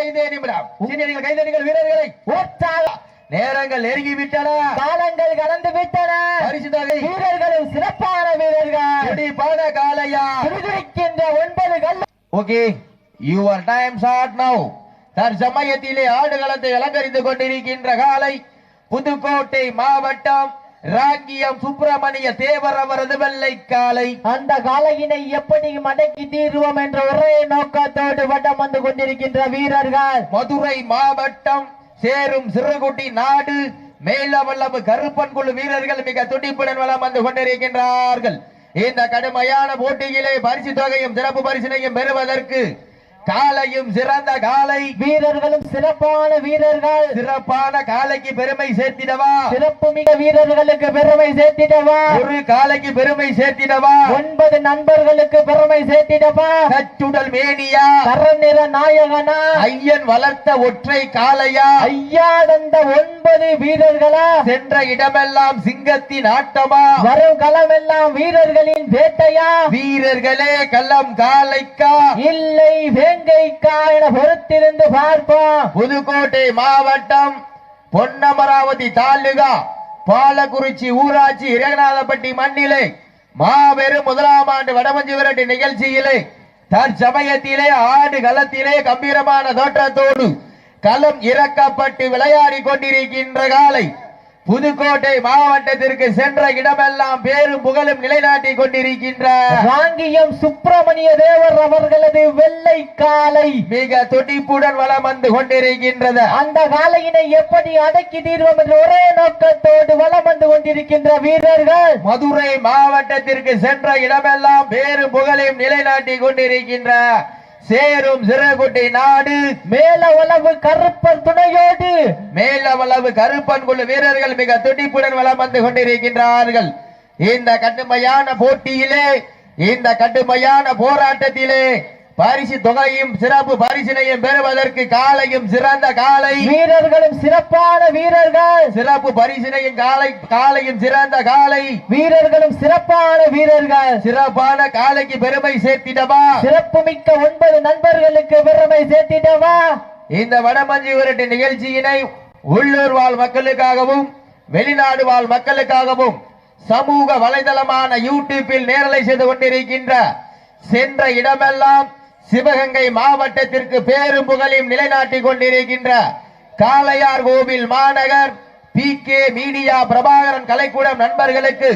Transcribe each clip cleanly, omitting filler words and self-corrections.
5 நிமிடம். சீனியர்கள் கைதடிகள் வீரர்களை உற்சாக நேரங்கள் நெருங்கிவிட்டன, காலங்கள் கடந்து விட்டன. பரிசு தொகை வீரர்களும் சிறப்பான வீரர்கள், துடிப்பான காளையா, துடிதுடிக்கின்ற 9 கல். ஓகே, யுவர் டைம் ஸ்டார்ட் நவ. தற்சமயத்திலே ஆடுகளத்தை அலங்கரித்துக் கொண்டிருக்கின்ற காலை புதுக்கோட்டை மாவட்டம் ராங்கியம் சுப்பிரமணிய தேவர் அவரது வெள்ளை காலை. அந்த காலையினை எப்படி மடக்கி தீர்வோம் என்ற ஒரே நோக்கத்தோடு வட்டம் வந்து கொண்டிருக்கின்ற வீரர்கள் மதுரை மாவட்டம் சேரும் சிறுகுட்டி நாடு மேலவல்லபு கருப்பன் குழு வீரர்கள் மிக துடிப்புடன் வளம் வந்து கொண்டிருக்கின்றார்கள். இந்த கடுமையான போட்டியிலே பரிசு தொகையும் சிறப்பு பரிசினையும் பெறுவதற்கு காலையும் சிறந்த காலை, வீரர்களும் சிறப்பான வீரர்கள். சிறப்பான காலைக்கு பெருமை சேர்த்திடவா, சிறப்பு மிக வீரர்களுக்கு பெருமை சேர்த்திடவா, ஒரு காலைக்கு பெருமை சேர்த்திடவா, 9 நண்பர்களுக்கு பெருமை சேர்த்திடவா, கச்சுடல் மேனியா, கரநிற நாயகனா, ஐயன் வளர்த்த ஒற்றை காளையா, ஐயா தந்த 9 வீரர்களா, சென்ற இடமெல்லாம் சிங்கத்தின் ஆட்டமா, வரும் களமெல்லாம் வீரர்களின் வேட்டையா, வீரர்களே களம் காளைக்கா இல்லை வேங்கைக்கா என பொறுத்திருந்து பார்ப்போம். புதுக்கோட்டை மாவட்டம் பொன்னமராவதி தாலுகா பாலக்குறிச்சி ஊராட்சி இரகநாதப்பட்டி மண்ணிலே மாபெரும் முதலாம் ஆண்டு வடமஞ்சி விரட்டு நிகழ்ச்சியிலே தற்சமயத்திலே ஆடு களத்திலே கம்பீரமான தோற்றத்தோடு களம் இறக்கப்பட்டு விளையாடி கொண்டிருக்கின்ற காலை புதுக்கோட்டை மாவட்டத்திற்கு சென்ற இடமெல்லாம் பேரும் புகழும் நிலைநாட்டி கொண்டிருக்கின்ற ராங்கியம் சுப்பிரமணிய தேவர் அவர்களது வெள்ளை காலை மிக துடிப்புடன் வளம் வந்து கொண்டிருக்கின்றது. அந்த காலையினை எப்படி அடக்கி தீர்வோம் என்ற ஒரே நோக்கத்தோடு வளம் வந்து கொண்டிருக்கின்ற வீரர்கள் மதுரை மாவட்டத்திற்கு சென்ற இடமெல்லாம் பேரும் புகழையும் நிலைநாட்டி கொண்டிருக்கின்ற சேரும் சிறுகுட்டி நாடு மேலவளவு கருப்பன் துணையோடு மேலவளவு கருப்பன் குழு வீரர்கள் மிக துடிப்புடன் வளம் வந்து கொண்டிருக்கின்றார்கள். இந்த கடுமையான போட்டியிலே, இந்த கடுமையான போராட்டத்திலே பரிசு தொகையும் சிறப்பு பரிசினையும் பெறுவதற்கு காலையும் சிறந்த காலை, வீரர்களும் சிறப்பான வீரர்கள், சிறப்பு பரிசினையும் காலையும் சிறந்த காலை, வீரர்களும் சிறப்பான வீரர்கள், சிறப்பான காலைக்கு பெருமை சேர்த்திடவா, சிறப்பு மிக்க 9 நண்பர்களுக்கு பெருமை சேர்த்திடவா. இந்த வடமஞ்சி விரட்டு நிகழ்ச்சியினை உள்ளூர் வாழ் மக்களுக்காகவும் வெளிநாடு வாழ் மக்களுக்காகவும் சமூக வலைதளமான யூடியூப்பில் நேரலை செய்து கொண்டிருக்கின்ற சென்ற இடமெல்லாம் சிவகங்கை மாவட்டத்திற்கு பேரும் புகழையும் நிலைநாட்டி கொண்டிருக்கின்ற காளையார் கோவில் மாநகர் PK மீடியா பிரபாகரன் கலைக்கூடம் நண்பர்களுக்கு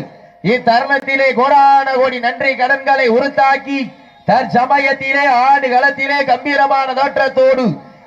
இத்தருணத்திலே கோடான கோடி நன்றி கடன்களை உறுத்தாக்கி தற்சமயத்திலே ஆடு களத்திலே கம்பீரமான தோற்றத்தோடு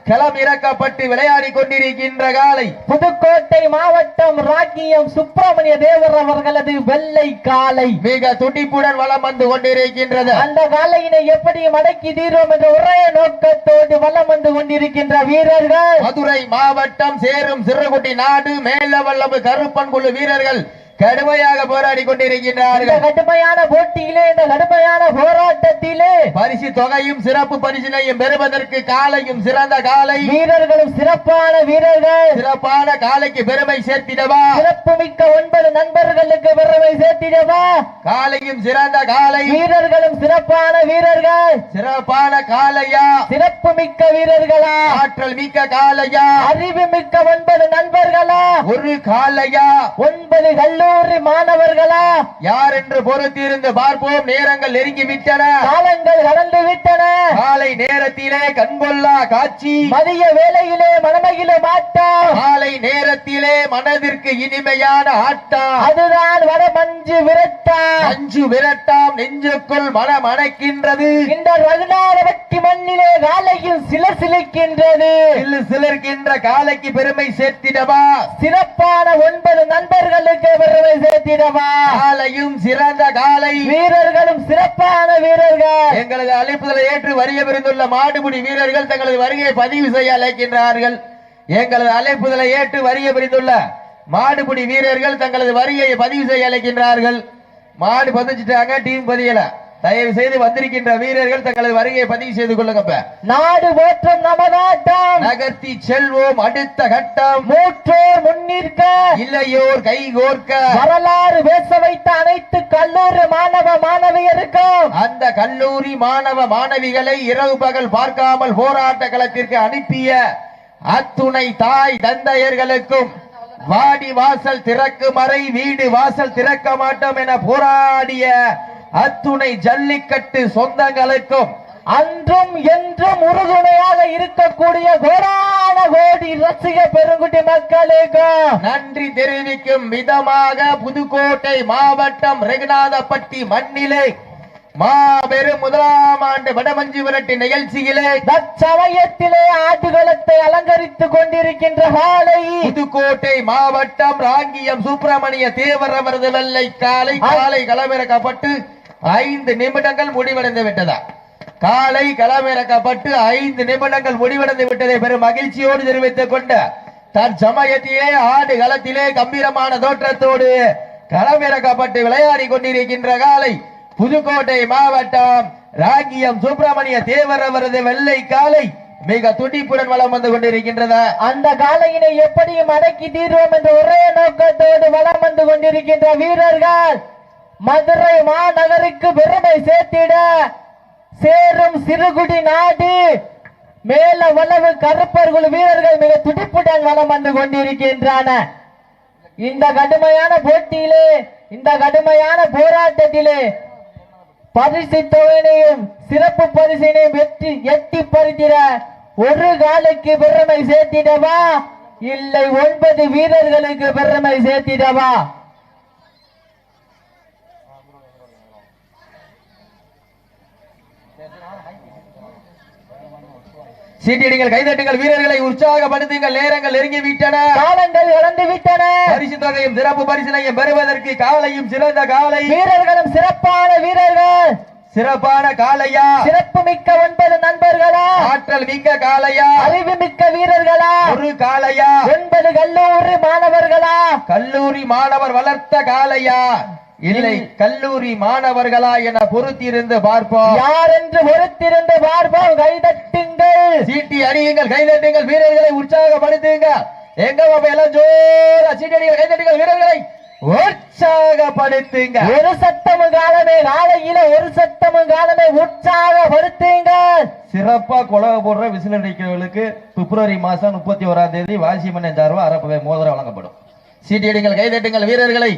களம் இறக்கப்பட்டு விளையாடி கொண்டிருக்கின்ற காலை புதுக்கோட்டை மாவட்டம் ராக்கியம் சுப்பிரமணிய தேவர் அவர்களது வெள்ளை காலை மிக துடிப்புடன் வளம் வந்து கொண்டிருக்கின்றது. அந்த காலையினை எப்படி மடக்கி தீர்வோம் என்ற ஒரே நோக்கத்தோடு வளம் வந்து கொண்டிருக்கின்ற வீரர்கள் மதுரை மாவட்டம் சேரும் சிறுகுட்டி நாடு மேலவல்லபு கருப்பன் குழு வீரர்கள் கடுமையாக போராடி கொண்டிருக்கின்றார்கள். கடுமையான போட்டியிலே, இந்த கடுமையான போராட்டத்திலே பரிசு தொகையும் சிறப்பு பரிசினையும் பெறுவதற்கு காலையும் சிறந்த காலை, வீரர்களும் சிறப்பான வீரர்கள், சிறப்பான காலைக்கு பெருமை சேர்த்திடவா, சிறப்பு மிக்க 9 நண்பர்களுக்கு பெருமை சேர்த்திடவா, காலையும் சிறந்த காலை, வீரர்களும் சிறப்பான வீரர்கள், சிறப்பான காலையா, சிறப்பு மிக்க வீரர்களா, ஆற்றல் மிக்க காலையா, அறிவு மிக்க 9 நண்பர்களா, ஒரு காலையா, 9 கல்லூரி மாணவர்களா, யார் என்று பொறுத்திருந்து பார்ப்போம். நேரங்கள் நெருங்கி விட்டன, காலங்கள் கடந்து விட்டன. காலை நேரத்திலே கண்கொள்ளா காட்சி, மதிய வேளையிலே மனமகிழும் ஆட்டம், காலை நேரத்திலே மனதிற்கு இனிமையான ஆட்டம், அதுதான் வடமஞ்சு விரட்டாம். அஞ்சு விரட்டாம் நெஞ்சுக்குள் மனம் அணைக்கின்றது. இந்த ரகுநாதவட்டி மண்ணிலே காலையில் சிலசிலிக்கின்றது. சிலர்கின்ற காலைக்கு பெருமை சேர்த்திடவா, சிறப்பான 9 நண்பர்களுக்கு பெருமை சேர்த்திடவா, காலையும் சிறந்த காலை, வீரர்களும் சிறப்பான வீரர்கள். எங்களது அழைப்புதலை ஏற்று வருகை புரிந்துள்ள மாடுபிடி வீரர்கள் தங்களது வருகையை பதிவு செய்ய அழைக்கின்றார்கள். எங்களது அழைப்புதலை ஏற்று வருகை புரிந்துள்ள மாடுபிடி வீரர்கள் தங்களது வருகையை பதிவு செய்ய அழைக்கின்றார்கள். மாடு பதிச்சுட்டாங்க, டீம் பதியல. தயவு செய்து வந்திருக்கின்ற வீரர்கள் தங்களது வருகையை பதிவு செய்து கொள்ளுங்க. நாடு போற்றும் நமதாட்டம் நகர்த்தி செல்வோம் அடுத்த கட்டம். மூற்றோர் முன்னிற்க இல்லையோர் கை கோர்க்க வரலாறு பேச வைத்த அனைத்து கல்லூரி மாணவ மாணவியருக்கும் அந்த கல்லூரி மாணவ மாணவிகளை இரவு பகல் பார்க்காமல் போராட்ட களத்திற்கு அனுப்பிய அத்துணை தாய் தந்தையர்களுக்கும் வாடி வாசல் திறக்கும் வரை வீடு வாசல் திறக்க மாட்டோம் என போராடிய அத்துணை ஜல்லிக்கட்டு சொந்தங்களுக்கும் அன்றும் என்றும் உறுதுணையாக இருக்கக்கூடிய கோடான கோடி ரசிக பெருங்குடி மக்களுக்கு நன்றி தெரிவிக்கும் விதமாக புதுக்கோட்டை மாவட்டம் ரெகுநாதப்பட்டி மண்ணிலே மாபெரும் முதலாம் ஆண்டு வடமஞ்சி விரட்டு நிகழ்ச்சியிலே தற்சமயத்திலே ஆட்டுகளத்தை அலங்கரித்துக் கொண்டிருக்கின்ற காலை புதுக்கோட்டை மாவட்டம் ராங்கியம் சுப்பிரமணிய தேவர் அவரது வெள்ளை காலை காலை களமிறக்கப்பட்டு 5 நிமிடங்கள் முடிவடைந்து விட்டதா? காலை களமிறக்கப்பட்டு 5 நிமிடங்கள் முடிவடைந்து விட்டதை பெரும் மகிழ்ச்சியோடு தெரிவித்துக் கொண்ட தற்சமயத்திலே ஆடு களத்திலே கம்பீரமான தோற்றத்தோடு களமிறக்கப்பட்டு விளையாடி கொண்டிருக்கின்ற காலை புதுக்கோட்டை மாவட்டம் ராங்கியம் சுப்பிரமணிய தேவர் அவரது வெள்ளை காலை மிக துடிப்புடன் வலம் வந்து கொண்டிருக்கின்றதா? அந்த காலையினை எப்படியும் அடக்கி தீர்வோம் என்ற ஒரே நோக்கத்தோடு வலம் வந்து கொண்டிருக்கின்ற வீரர்கள் மதுரை மாநகருக்கு பெருமை சேர்த்திட சேரும் சிறுகுடி நாடு மேல வளவு கருப்பர்கள் வீரர்கள் மிக துடிப்புடன் வலம் வந்து கொண்டிருக்கின்றன. இந்த கடுமையான போட்டியிலே இந்த கடுமையான போராட்டத்திலே பரிசு தொகையினையும் சிறப்பு பரிசினையும் எட்டி பறித்திட ஒரு காலுக்கு பெருமை சேர்த்திடவா இல்லை 9 வீரர்களுக்கு பெருமை சேர்த்திடவா? சீட்டிடுங்கள், கைதட்டுங்கள், வீரர்களை உற்சாகப்படுத்துங்கள். நேரங்கள் நெருங்கி விட்டன, காலங்கள் இழந்து விட்டன. பரிசு தொகையும் சிறப்பு பரிசினையும் பெறுவதற்கு காலையும் சிறந்த காலை, வீரர்களும் சிறப்பான வீரர்கள். சிறப்பான காலையா, சிறப்பு மிக்க 9 நண்பர்களா, ஆற்றல் மிக்க காலையா, அறிவு மிக்க வீரர்களா, ஒரு காலையா, 9 கல்லூரி மாணவர்களா, கல்லூரி மாணவர் வளர்த்த காலையா, இல்லை கல்லூரி மாணவர்களா என பொறுத்திருந்து பார்ப்போம். யார் என்று பொறுத்திருந்து பார்ப்போம். கைதட்டுங்கள், சீட்டி அடியுங்கள், கைதட்டுங்கள், வீரர்களை உற்சாகப்படுத்துங்க. எங்க எல்லாம் ஜோரா சீட்டி அடிகள், கைதட்டுங்கள், வீரர்களை உற்சாகப்படுத்துங்க. ஒரு சத்தமும் காலமே காலையில ஒரு சத்தமும் காலமே உற்சாகப்படுத்துங்க. சிறப்பா கொலவை போடுற விசில் அடிக்கிறவர்களுக்கு பிப்ரவரி மாசம் 31ஆம் தேதி வாசிமன்னன் சார்பா அரப்பவை மோதிரம் வழங்கப்படும். சீட்டி அடிங்கள், கைதட்டுங்கள், வீரர்களை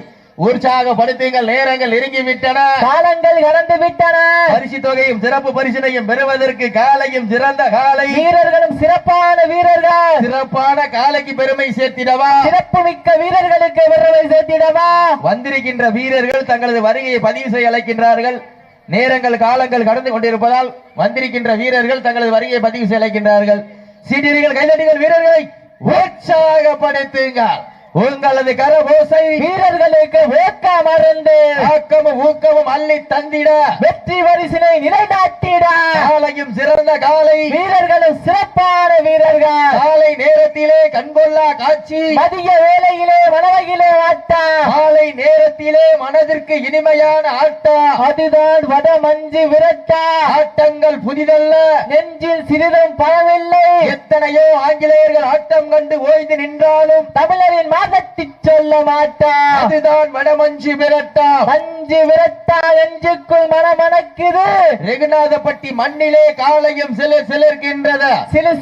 உற்சாகப்படுத்துங்கள். நேரங்கள் நெருங்கி விட்டன, காலங்கள் கடந்து விட்டன. பரிசு தொகையும் சிறப்பு பரிசினையும் பெறுவதற்கு காலையும் சிறந்த காலை, வீரர்களும் சிறப்பான வீரர்கள். சிறப்பான காலைக்கு பெருமை சேர்த்திடவா, சிறப்பு மிக்க வீரர்களுக்கு பெருமை சேர்த்திடவா? வந்திருக்கின்ற வீரர்கள் தங்களது வருகையை பதிவு செய்ய அழைக்கின்றார்கள். நேரங்கள் காலங்கள் கடந்து கொண்டிருப்பதால் வந்திருக்கின்ற வீரர்கள் தங்களது வருகையை பதிவு செய்ய அழைக்கின்றார்கள். சீட்டிகள், கைதட்டுங்கள், வீரர்களை உற்சாகப்படுத்துங்க. உங்களது கரபோசை வீரர்களுக்கு ஊக்கம் அருந்து ஆக்கமும் ஊக்கமும் அள்ளி தந்திட வெற்றி வரிசினை நிலைநாட்டிட காலையும் சிறந்த காலை, வீரர்களும் சிறப்பான வீரர்கள். காலை நேரத்திலே கண்கொள்ளா காட்சி, மதிய வேளையிலே மனவகிலே ஆட்டம், காலை நேரத்திலே மனதிற்கு இனிமையான ஆட்டம், அதுதான் வட மஞ்சு விரட்டா. ஆட்டங்கள் புதிதல்ல, நெஞ்சில் சிறிதும் பழவில்லை. எத்தனையோ ஆங்கிலேயர்கள் ஆட்டம் கண்டு ஓய்ந்து நின்றாலும் தமிழரின் மாதத்தி சொல்ல மாட்டான். அதுதான் வடமஞ்சு விரட்டா. மஞ்சு விரட்டா நெஞ்சுக்குள் மனமணக்குது. ரெகுநாதப்பட்டி மண்ணிலே காலையும் சிலிர்க்கின்றது,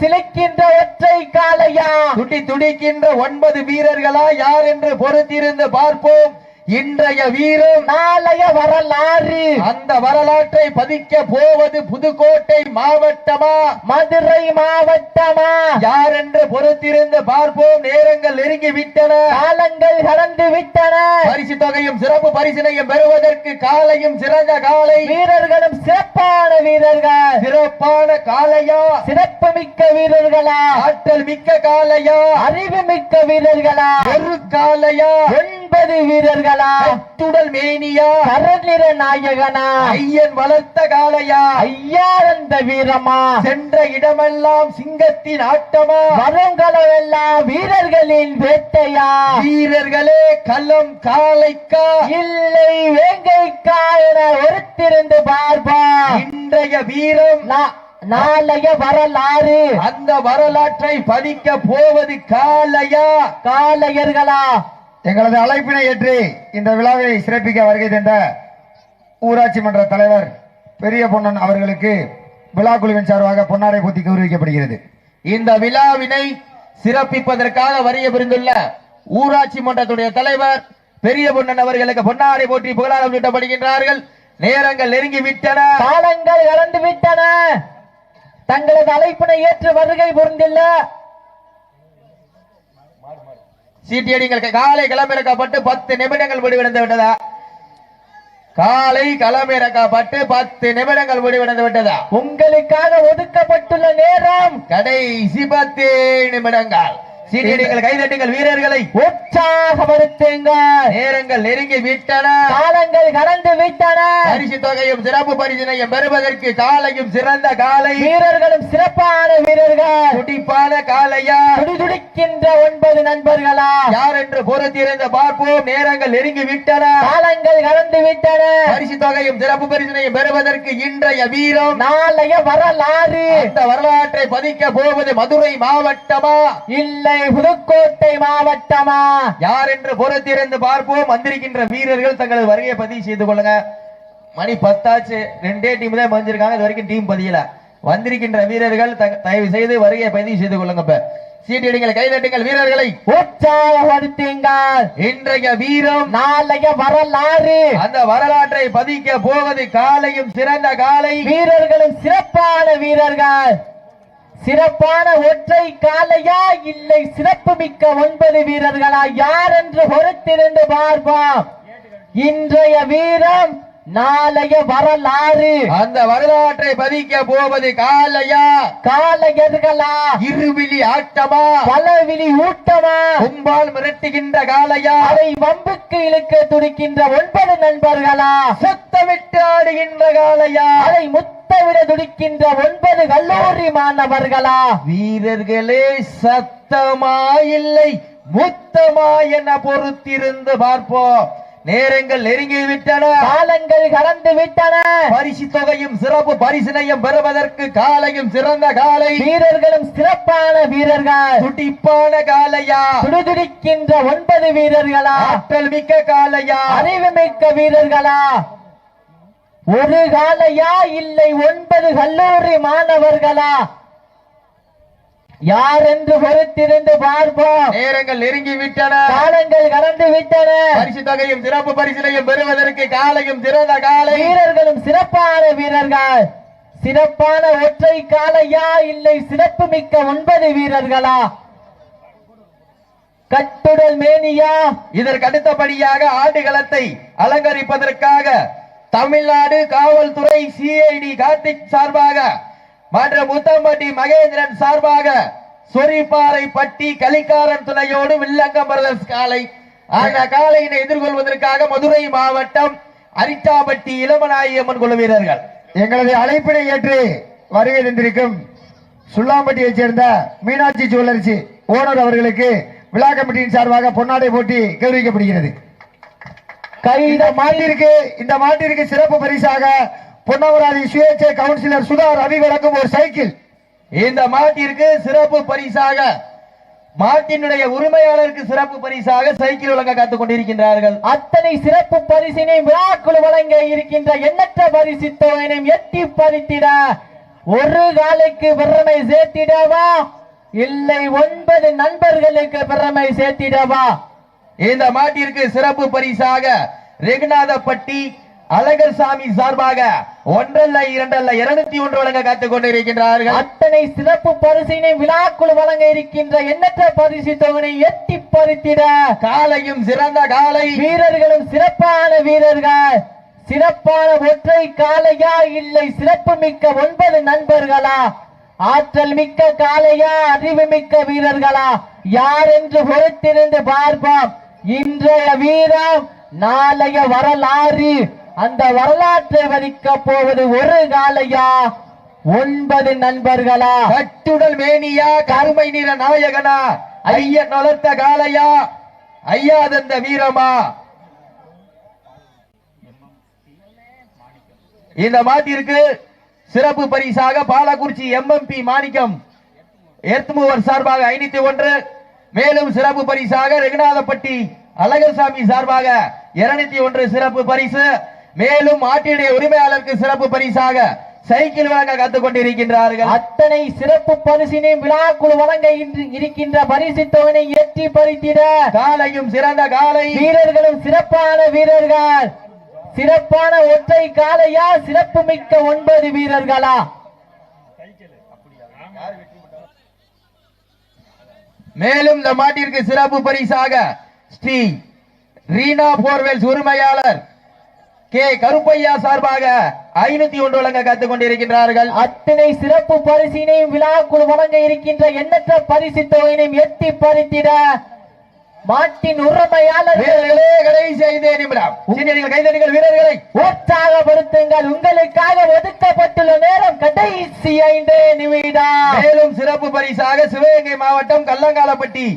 சிலிர்க்கின்ற ஒற்றை காளையா, துடி துடிக்கின்ற 9 வீரர்களா யார் என்று பொறுத்திருந்து பார்ப்போம். இன்றைய வீரம் நாளைய வரலாறு. அந்த வரலாற்றை பதிக்க போவது புதுக்கோட்டை மாவட்டமா மதுரை மாவட்டமா யார் என்று பொறுத்திருந்து பார்ப்போம். நேரங்கள் நெருங்கி விட்டன, காலங்கள் கடந்து விட்டன. பரிசு தொகையும் சிறப்பு பரிசினையும் பெறுவதற்கு காலையும் சிறந்த காலை, வீரர்களும் சிறப்பான வீரர்கள். சிறப்பான காலையா, சிறப்பு மிக்க வீரர்களா, ஆற்றல் மிக்க காலையா, அறிவு மிக்க வீரர்களா, ஒரு காலையா, 9 9 வீரர்களா? கட்டுடல் மேனியா? கரநிற நாயகனா? ஐயன் வளர்த்த காளையா? ஐயாரந்த வீரமா? சென்ற இடமெல்லாம் சிங்கத்தின் ஆட்டமா? வருங்களவெல்லாம் வீரர்களின் வேட்டையா? வீரர்களே களம் காளைக்கா இல்லை வேங்கைக்கா என ஒருத்திருந்து பார்ப்பா. இன்றைய வீரம் நாளைய வரலாறு. அந்த வரலாற்றை பதிக்க போவது காளையா காளையர்களா? எங்களது அழைப்பினை ஏற்று இந்த விழாவை சிறப்பிக்க வருகை தந்த ஊராட்சி மன்ற தலைவர் பெரிய பொன்னன் அவர்களுக்கு விழா குழுவின் சார்பாக பொன்னாடை போத்தி கௌரவிக்கப்படுகிறது. இந்த விழாவினை சிறப்பிப்பதற்காக வருகை புரிந்துள்ள ஊராட்சி மன்றத்துடைய தலைவர் பெரிய பொன்னன் அவர்களுக்கு பொன்னாடை போற்றி புகழாரம் சூட்டப்படுகின்றார்கள். நேரங்கள் நெருங்கி விட்டன, காலங்கள் கலந்து விட்டன. தங்களது அழைப்பினை ஏற்று வருகை புரிந்துள்ள சீட்டியடிகள் காலை களமிறக்கப்பட்டு 10 நிமிடங்கள் முடிவடைந்து விட்டதா? காலை களமிறக்கப்பட்டு 10 நிமிடங்கள் முடிவடைந்து விட்டதா? உங்களுக்காக ஒதுக்கப்பட்டுள்ள நேரம் கடைசி 10 நிமிடங்கள். சீட்டியடிகள் கைதட்டுங்கள், வீரர்களை உற்சாகப்படுத்துங்கள். நேரங்கள் நெருங்கி விட்டன, காலங்கள் கடந்து விட்டன. பரிசு தொகையும் சிறப்பு பரிசினையும் பெறுவதற்கு காலையும் சிறந்த காலை, வீரர்களும் சிறப்பான வீரர்கள். துடிப்பான காலையா? துடிதுடிக்கின்ற 9 நண்பர்களா? யார் என்று பொறுத்திருந்து பார்ப்போம். நேரங்கள் நெருங்கி விட்டன, காலங்கள் கடந்து விட்டன. பரிசு தொகையும் சிறப்பு பரிசினையும் பெறுவதற்கு இன்றைய வீரம் நாளைய வரலாறு. அந்த வரலாற்றை பதிக்க போவது மதுரை மாவட்டமா இல்லை புதுக்கோட்டை மாவட்டமா? யார் என்று பொறுத்திருந்து பார்ப்போம். வந்திருக்கின்ற வீரர்கள் தங்களது வருகையை பதிவு செய்து கொள்ளுங்க. மணி 10 ஆச்சு, 2 டீம் தான் வந்திருக்காங்க, இது வரைக்கும் டீம் பதியல. வந்திருக்கின்ற வீரர்கள் தயவு செய்து வருகையை பதிவு செய்து கொள்ளுங்க. இப்ப சீட்டியடிங்கள், கைதட்டுங்கள், வீரர்களை உற்சாகப்படுத்துங்கள். இன்றைய வீரம் நாளைய வரலாறு. அந்த வரலாற்றை பதிக்க போவது காலையும் சிறந்த காலை, வீரர்களும் சிறப்பான வீரர்கள். சிறப்பான ஒற்றை காலையா இல்லை சிறப்பு மிக்க 9 வீரர்களா? யார் என்று பொறுத்திருந்து பார்ப்போம். இன்றைய வீரம் நாளைய வரலாறு. அந்த வரலாற்றை பதிக்க போவது காலையா காளையர்களா? இருவிழி ஆட்டமா? பலவிழி ஊட்டமா? கும்பால் மிரட்டுகின்ற காலையா? அதை வம்புக்கு இழுக்க துடிக்கின்ற 9 நண்பர்களா? சத்தமிட்டு ஆடுகின்ற காலையா? அதை முத்தவிட துடிக்கின்ற 9 கல்லூரி மாணவர்களா? வீரர்களே சத்தமா இல்லை முத்தமா என பொறுத்திருந்து பார்ப்போம். நேரங்கள் நெருங்கி விட்டன, காலங்கள் கடந்து விட்டன. பரிசு தொகையும் சிறப்பு பரிசினையும் பெறுவதற்கு காலையும் சிறந்த காலை, வீரர்களும் சிறப்பான வீரர்கள். துடிப்பான காலையா? துடிதுடிக்கின்ற 9 வீரர்களா? ஆற்றல் மிக்க காலையா? அறிவு மிக்க வீரர்களா? ஒரு காலையா இல்லை 9 கல்லூரி மாணவர்களா? யார் என்று பொறுத்திருந்து பார்ப்போம். நேரங்கள் நெருங்கி விட்டன, காலங்கள் கடந்து விட்டன. பரிசு தொகையும் சிறப்பு பரிசினையும் பெறுவதற்கு காலையும் சிறந்த காலை, வீரர்களும் சிறப்பான வீரர்கள். சிறப்பான ஒற்றை காலையா இல்லை சிறப்பு மிக்க 9 வீரர்களா? கட்டுடல் மேனியா? இதற்கு அடுத்தபடியாக ஆடுகளத்தை அலங்கரிப்பதற்காக தமிழ்நாடு காவல்துறை சிஐடி கார்த்திக் சார்பாக மற்றும் முத்தம்பட்டி மகேந்திரன் சார்பாக சொரிப்பாறை பட்டி கலிக்காரன் துணையோடு வில்லங்கம் பிரதர்ஸ் காலை. அந்த காலையினை எதிர்கொள்வதற்காக மதுரை மாவட்டம் அரிட்டாபட்டி இளமநாயம்மன் குழு வீரர்கள் எங்களது அழைப்பினை ஏற்று வருகை தந்திருக்கும் சுல்லாம்பட்டியைச் சேர்ந்த மீனாட்சி ஜுவல்லர்ஸ் ஓனர் அவர்களுக்கு விழா கமிட்டியின் சார்பாக பொன்னாடை போட்டி கௌரவிக்கப்படுகிறது. இந்த மாட்டிற்கு சிறப்பு பரிசாக பொன்னமராதி சுயேட்சை கவுன்சிலர் சுதா ரவி வழங்கும் ஒரு சைக்கிள். இந்த மாட்டிற்கு சிறப்பு பரிசாக மாட்டினுடைய உரிமையாளருக்கு சிறப்பு பரிசாக சைக்கிள் வழங்க காத்துக் கொண்டிருக்கின்றார்கள். அத்தனை சிறப்பு பரிசினை விழாக்குழு வழங்க இருக்கின்ற எண்ணற்ற பரிசு தொகையினையும் எட்டி பறித்திட ஒரு காலைக்கு பெருமை சேர்த்திடவா இல்லை 9 நண்பர்களுக்கு பெருமை சேர்த்திடவா? இந்த மாட்டிற்கு சிறப்பு பரிசாக ரெகுநாதப்பட்டி அழகர் சாமி சார்பாக 1 அல்ல 2 அல்ல 201 வழங்க காத்துக் கொண்டிருக்கின்றார்கள். அத்தனை சிறப்பு பரிசினை விழாக்குழு வழங்க இருக்கின்ற எண்ணற்ற பரிசு தொகையை எட்டி பறித்திட காலையும் சிறந்த காலை, வீரர்களும் சிறப்பான வீரர்கள். சிறப்பான ஒற்றை காலையா இல்லை சிறப்பு மிக்க 9 நண்பர்களா? ஆற்றல் மிக்க காலையா அறிவு மிக்க வீரர்களா? யார் என்று பொறுத்திருந்து பார்ப்போம். இன்று இன்றைய வீரம் நாளைய வரலாறு. அந்த வரலாற்றை வதிக்க போவது ஒரு காலையா 9 நண்பர்களா? கட்டுடல் மேனியா கருமை நிற நாயகனா? ஐயன் வளர்த்த காளையா ஐயா தந்த வீரமா? இந்த மாட்டிற்கு சிறப்பு பரிசாக பாலக்குறிச்சி எம்எம்பி மாணிக்கம் எர்த்மூவர் சார்பாக 501, மேலும் சிறப்பு பரிசாக ரெகுநாதப்பட்டி அழகர்சாமி சார்பாக 201 சிறப்பு பரிசு, மேலும் மாட்டினுடைய உரிமையாளருக்கு சிறப்பு பரிசாக சைக்கிள் வழங்க கத்துக் கொண்டிருக்கின்றார்கள். அத்தனை சிறப்பு பரிசினை விழாக்குழு வழங்க இருக்கின்ற பரிசு தொகையை ஏற்றி பறித்திட காலையும் சிறந்த காலை, வீரர்களும் சிறப்பான வீரர்கள். சிறப்பான ஒற்றை காலையா, சிறப்பு மிக்க 9 வீரர்களா? மேலும் இந்த மாட்டிற்கு சிறப்பு பரிசாக ஸ்ரீ ரீனா போர்வெல்ஸ் உரிமையாளர் கே கருப்பையா சார்பாக 501 வழங்க கத்துக் கொண்டிருக்கின்றார்கள். அத்தனை சிறப்பு பரிசினையும் விழாக்குழு வழங்க இருக்கின்ற எண்ணற்ற பரிசு தொகையினையும் எட்டி பறித்திட மாட்டின் உரிமையாளர் வீரர்களே கடைசி 5 நிமிடம். சீனியர்கள் கைதடிகள் வீரர்களை உற்சாகப்படுத்துங்கள். உங்களுக்காக ஒதுக்கப்பட்டுள்ள நேரம் கடைசி 5 நிமிடம். மேலும் சிறப்பு பரிசாக சிவகங்கை மாவட்டம் கல்லங்காலப்பட்டி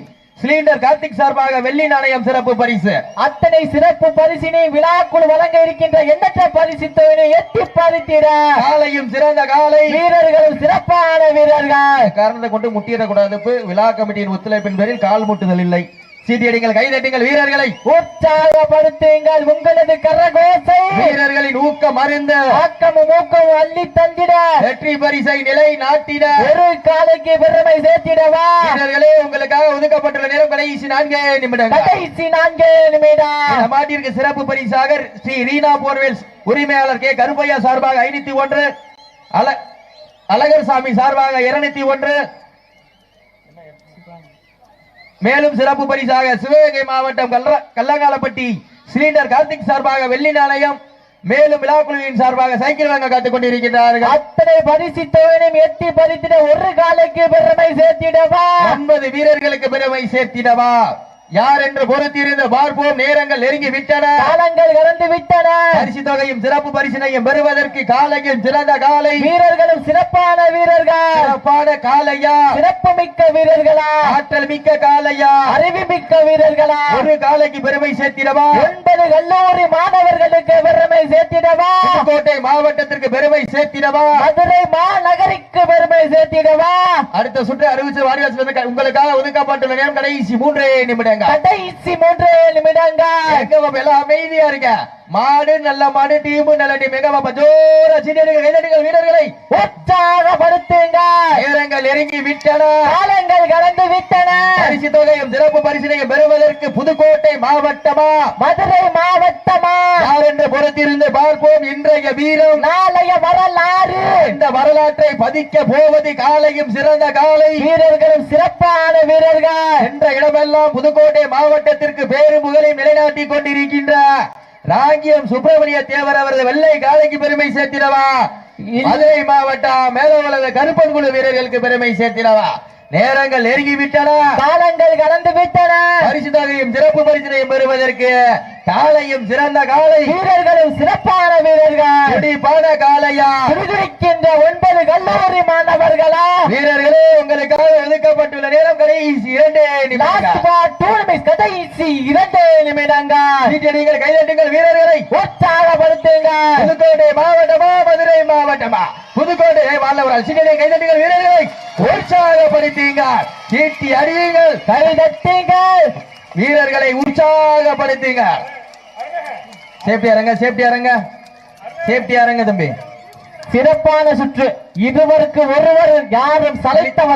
சிலிண்டர் கார்த்திக் சார்பாக வெள்ளி நாணயம் சிறப்பு பரிசு. அத்தனை சிறப்பு பரிசினை விழாக்குழு வழங்க இருக்கின்ற எண்ணற்ற பரிசு தொகையினை எட்டி பறித்திட காலையும் சிறந்த காலை, வீரர்களும் சிறப்பான வீரர்கள். காரணத்தை கொண்டு முட்டியிடக்கூடாது. விழா கமிட்டியின் ஒத்துழைப்பின் பேரில் கால் முட்டுதல் இல்லை. சீட்டியடிங்கள் கைதட்டுங்கள் வீரர்களை உற்சாகப்படுத்துங்கள். உங்களது கரகோசை வீரர்களின் ஊக்கம் அறிந்து ஆக்கமும் ஊக்கமும் அள்ளி தந்திட வெற்றி பரிசை நிலை நாட்டிட ஒரு காலைக்கு பெருமை சேர்த்திடவா? வீரர்களே உங்களுக்காக ஒதுக்கப்பட்டுள்ள நேரம் கடைசி 4 நிமிடங்கள். கடைசி 4 நிமிடம். இந்த மாட்டிற்கு சிறப்பு பரிசாக ஸ்ரீ ரீனா போர்வெல்ஸ் உரிமையாளர் கே கருப்பையா சார்பாக 501, அழகர்சாமி சார்பாக 201, மேலும் சிறப்பு பரிசாக சிவகங்கை மாவட்டம் கல்லங்காலப்பட்டி சிலிண்டர் கார்த்திக் சார்பாக வெள்ளி நாணயம், மேலும் விழாக்குழுவின் சார்பாக சைக்கிள் வழங்க காத்துக் கொண்டிருக்கிறார்கள். அத்தனை பரிசு தொகையினையும் எட்டி பறித்திட ஒரு காலைக்கு பெருமை சேர்த்திடவா? 9 வீரர்களுக்கு பெருமை சேர்த்திடவா? யார் என்று பொறுத்திருந்த பார்ப்போம். நேரங்கள் நெருங்கி விட்டன, காலங்கள் கடந்து விட்டன. பரிசு தொகையும் சிறப்பு பரிசினையும் பெறுவதற்கு காலையும் சிறந்த காலை, வீரர்களும் சிறப்பான வீரர்கள். சிறப்பான காலையா, சிறப்பு மிக்க வீரர்களா, ஆற்றல் மிக்க காலையா, அறிவு மிக்க வீரர்களா? ஒரு காலைக்கு பெருமை சேர்த்திடவா? 9 கல்லூரி மாணவர்களுக்கு பெருமை சேர்த்திடவா? புதுக்கோட்டை மாவட்டத்திற்கு பெருமை சேர்த்திடவா? மதுரை மாநகருக்கு பெருமை சேர்த்திடவா? அடுத்த சுற்று அறிவிச்சு வாடிவாசல் உங்களுக்காக ஒதுக்கப்பட்டுள்ள நேரம் கடைசி 3 நிமிடங்கள். கடைசி 3 நிமிடங்கள். எல்லாம் அமைதியா இருக்க. மாடு நல்ல மாடு, டீம் நல்ல டீம். எங்க ஜோர சீனியர்கள் கைதடிகள் வீரர்களை உற்சாகப்படுத்துங்க. நேரங்கள் நெருங்கி விட்டன, காலங்கள் கடந்து விட்டன. பரிசு தொகையும் சிறப்பு பரிசினையும் பெறுவதற்கு புதுக்கோட்டை மாவட்டமா, மதுரை மாவட்டமா? யார் என்று பொறுத்திருந்து பார்ப்போம். இன்றைய வீரம் நாளைய வரலாறு. இந்த வரலாற்றை பதிக்க போவது காலையும் சிறந்த காலை, வீரர்களும் சிறப்பான வீரர்கள். என்ற இடமெல்லாம் புதுக்கோட்டை மாவட்டத்திற்கு பேரும் புகழையும் நிலைநாட்டிக் கொண்டிருக்கின்ற ராங்கியம் சுப்பிரமணிய தேவர் அவரது வெள்ளை காலைக்கு பெருமை சேர்த்திடவா? மதுரை மாவட்டம் மேலவளவு கருப்பன் குழு வீரர்களுக்கு பெருமை சேர்த்திடவா? நேரங்கள் நெருங்கி விட்டன, காலங்கள் கடந்து விட்டன. பரிசு தொகையும் சிறப்பு பரிசினையும் பெறுவதற்கு காலையும் சிறந்த காலை, வீரர்களும் சிறப்பான வீரர்கள். துடிப்பான காலையா, துடிதுடிக்கின்ற 9 கல்லூரி மாணவர்களா? வீரர்களே உங்களுக்காக ஒதுக்கப்பட்டுள்ள நேரம் கடைசி 2 நிமிடங்கள். கடைசி 2 நிமிடங்கள். நீங்கள் கைதட்டுங்கள் வீரர்களை உற்சாகப்படுத்துங்க. புதுக்கோட்டை மாவட்டமா, மதுரை மாவட்டமா? புதுக்கோட்டை வாழ்ந்தவர்கள் சீனியரை கைதட்டுங்கள் வீரர்களை உற்சாகப்படுத்தீங்க. சீட்டி அடியுங்கள், கைதட்டுங்கள். வீரர்களை உற்சாகப்படுத்துங்க. சேஃப்டி அரங்க, சேஃப்டி அரங்க, சேஃப்டி அரங்க தம்பி. சிறப்பான சுற்று. இருவருக்கு ஒருவர் யாரும் சளைத்தவர்